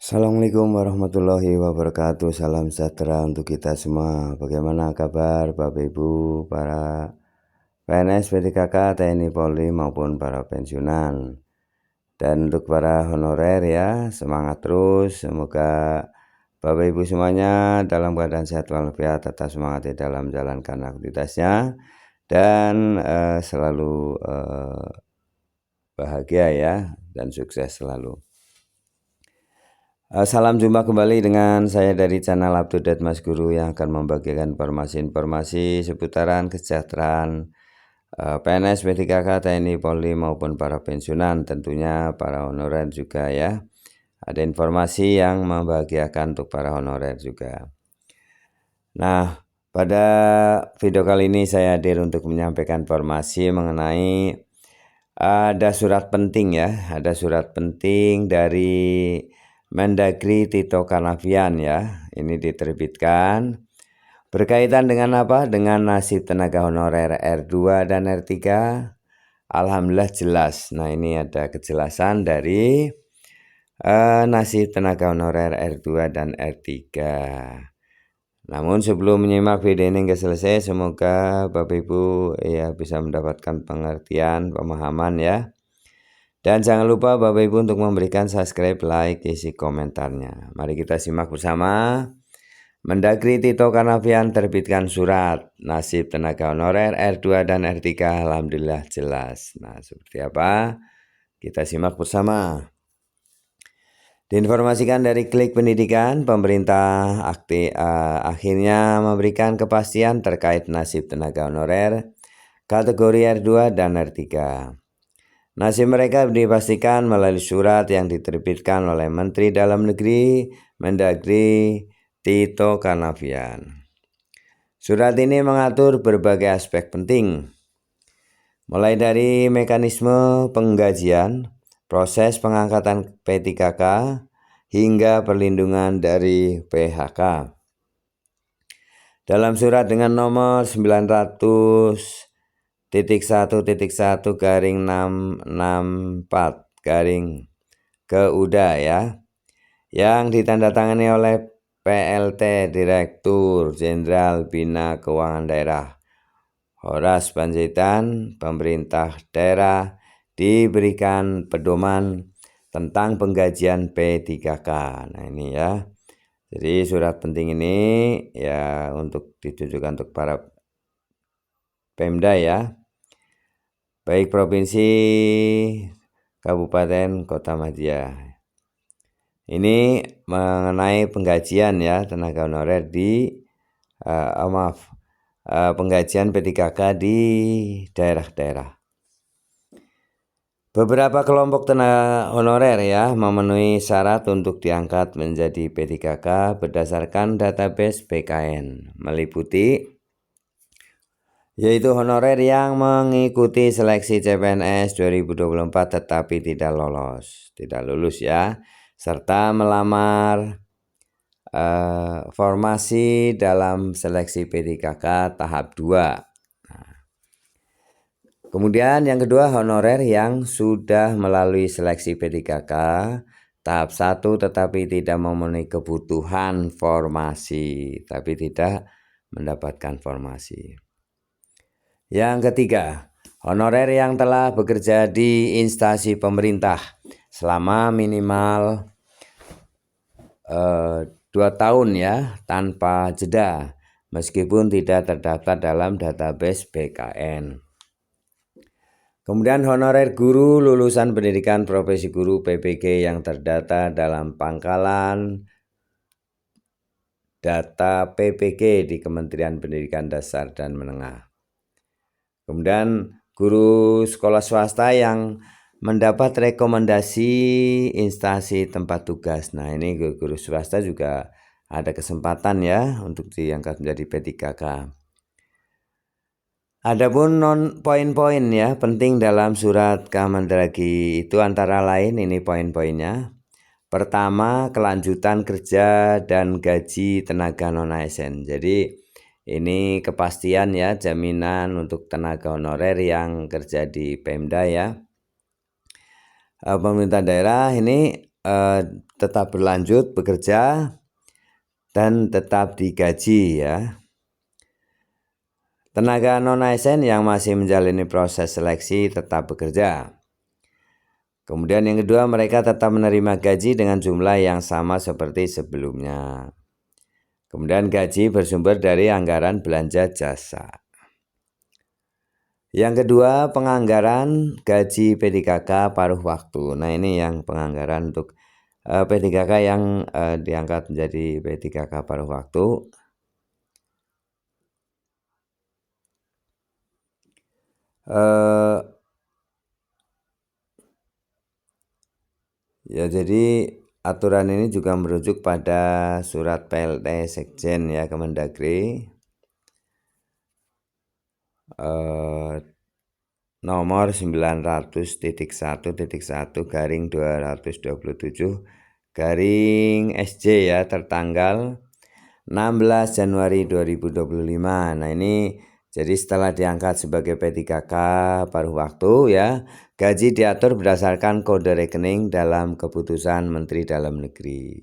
Assalamualaikum warahmatullahi wabarakatuh. Salam sejahtera untuk kita semua. Bagaimana kabar Bapak Ibu, para PNS, P3K, TNI, Polri maupun para pensiunan. Dan untuk para honorer ya, semangat terus. Semoga Bapak Ibu semuanya dalam keadaan sehat walafiat, tetap semangat di dalam menjalankan aktivitasnya dan selalu bahagia ya dan sukses selalu. Salam jumpa kembali dengan saya dari channel Up to Date Mas Guru yang akan membagikan informasi-informasi seputaran kesejahteraan PNS, P3K, TNI, Polri maupun para pensiunan, tentunya para honorer juga ya. Ada informasi yang membahagiakan untuk para honorer juga. Nah, pada video kali ini saya hadir untuk menyampaikan informasi mengenai ada surat penting ya, ada surat penting dari Mendagri Tito Karnavian ya, ini diterbitkan berkaitan dengan apa? Dengan nasib tenaga honorer R2 dan R3. Alhamdulillah jelas. Nah, ini ada kejelasan dari nasib tenaga honorer R2 dan R3. Namun sebelum menyimak video ini hingga selesai, semoga Bapak Ibu ya bisa mendapatkan pengertian, pemahaman ya. Dan jangan lupa Bapak Ibu untuk memberikan subscribe, like, isi komentarnya. Mari kita simak bersama. Mendagri Tito Karnavian terbitkan surat nasib tenaga honorer R2 dan R3 alhamdulillah jelas. Nah, seperti apa? Kita simak bersama. Diinformasikan dari Klik Pendidikan, pemerintah akhirnya memberikan kepastian terkait nasib tenaga honorer kategori R2 dan R3. Nasib mereka dipastikan melalui surat yang diterbitkan oleh Menteri Dalam Negeri Mendagri Tito Karnavian. Surat ini mengatur berbagai aspek penting, mulai dari mekanisme penggajian, proses pengangkatan P3K, hingga perlindungan dari PHK. Dalam surat dengan nomor 900.1.1/664 ya, yang ditandatangani oleh PLT Direktur Jenderal Bina Keuangan Daerah Horas Panjaitan, pemerintah daerah diberikan pedoman tentang penggajian P3K. Nah, ini ya. Jadi surat penting ini ya untuk ditujukan untuk para Pemda ya, baik provinsi, kabupaten, kota madya. Ini mengenai penggajian ya tenaga honorer di penggajian P3K di daerah-daerah. Beberapa kelompok tenaga honorer ya memenuhi syarat untuk diangkat menjadi P3K berdasarkan database BKN, meliputi yaitu honorer yang mengikuti seleksi CPNS 2024 tetapi tidak lulus ya, serta melamar formasi dalam seleksi P3K tahap 2. Kemudian yang kedua, honorer yang sudah melalui seleksi P3K tahap 1 tetapi tidak memenuhi kebutuhan formasi, tapi tidak mendapatkan formasi. Yang ketiga, honorer yang telah bekerja di instansi pemerintah selama minimal 2 tahun ya tanpa jeda, meskipun tidak terdaftar dalam database BKN. Kemudian honorer guru lulusan pendidikan profesi guru PPG yang terdata dalam pangkalan data PPG di Kementerian Pendidikan Dasar dan Menengah. Kemudian guru sekolah swasta yang mendapat rekomendasi instansi tempat tugas. Nah, ini guru swasta juga ada kesempatan ya untuk diangkat menjadi P3K. Adapun poin-poin ya penting dalam surat Kemendagri itu antara lain ini poin-poinnya. Pertama, kelanjutan kerja dan gaji tenaga non-ASN. Jadi ini kepastian ya, jaminan untuk tenaga honorer yang kerja di Pemda ya. Pemerintah daerah ini tetap berlanjut bekerja dan tetap digaji ya. Tenaga non-ASN yang masih menjalani proses seleksi tetap bekerja. Kemudian yang kedua, mereka tetap menerima gaji dengan jumlah yang sama seperti sebelumnya. Kemudian gaji bersumber dari anggaran belanja jasa. Yang kedua, penganggaran gaji P3K paruh waktu. Nah, ini yang penganggaran untuk P3K yang diangkat menjadi P3K paruh waktu. Ya, jadi aturan ini juga merujuk pada surat PLT Sekjen ya Kemendagri nomor 900.1.1/227 ya tertanggal 16 Januari 2025. Nah, ini jadi setelah diangkat sebagai P3K paruh waktu ya, gaji diatur berdasarkan kode rekening dalam keputusan Menteri Dalam Negeri.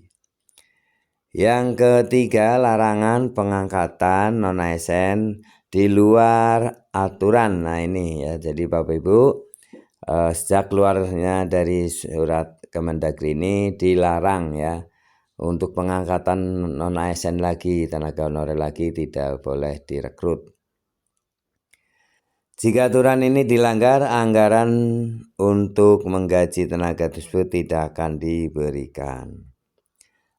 Yang ketiga, larangan pengangkatan non-ASN di luar aturan. Nah, ini ya, jadi Bapak Ibu, sejak keluarnya dari surat Kemendagri ini dilarang ya untuk pengangkatan non-ASN lagi, tenaga honorer lagi tidak boleh direkrut. Jika aturan ini dilanggar, anggaran untuk menggaji tenaga tersebut tidak akan diberikan.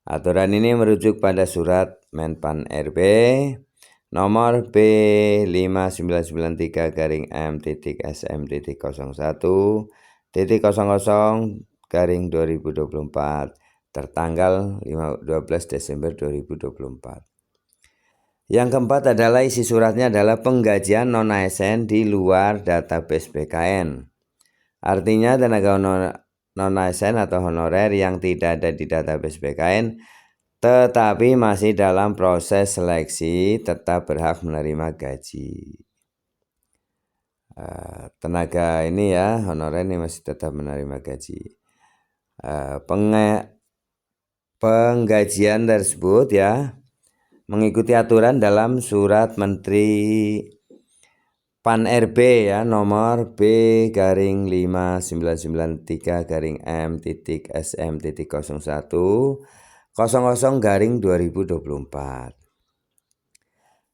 Aturan ini merujuk pada surat Menpan RB nomor B5993-M.SM.01.00/2024 tertanggal 12 Desember 2024. Yang keempat adalah isi suratnya adalah penggajian non-ASN di luar database BKN. Artinya tenaga non-ASN atau honorer yang tidak ada di database BKN tetapi masih dalam proses seleksi tetap berhak menerima gaji. Tenaga ini ya honorer ini masih tetap menerima gaji. Penggajian tersebut ya mengikuti aturan dalam surat Menteri Pan RB ya nomor B-5993-M.SM.01.00/2024.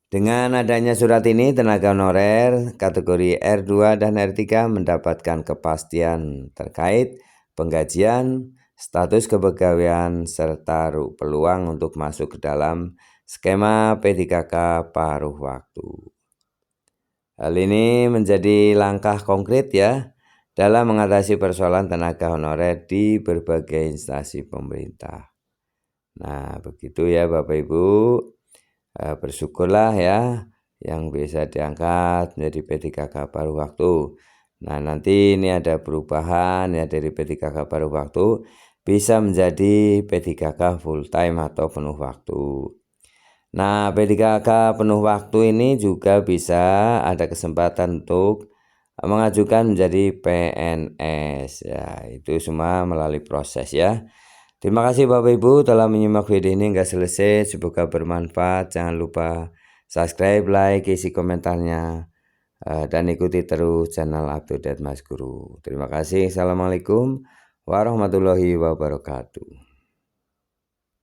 Dengan adanya surat ini, tenaga honorer kategori R2 dan R3 mendapatkan kepastian terkait penggajian, status kepegawaian, serta peluang untuk masuk ke dalam skema P3K paruh waktu. Hal ini menjadi langkah konkret ya dalam mengatasi persoalan tenaga honorer di berbagai instansi pemerintah. Nah, begitu ya Bapak Ibu. Bersyukurlah ya yang bisa diangkat menjadi P3K paruh waktu. Nah, nanti ini ada perubahan ya dari P3K paruh waktu bisa menjadi P3K full time atau penuh waktu. Nah, P3K penuh waktu ini juga bisa ada kesempatan untuk mengajukan menjadi PNS ya, itu semua melalui proses ya. Terima kasih Bapak Ibu telah menyimak video ini hingga selesai. Semoga bermanfaat. Jangan lupa subscribe, like, isi komentarnya, dan ikuti terus channel Up to Date Mas Guru. Terima kasih. Assalamualaikum warahmatullahi wabarakatuh.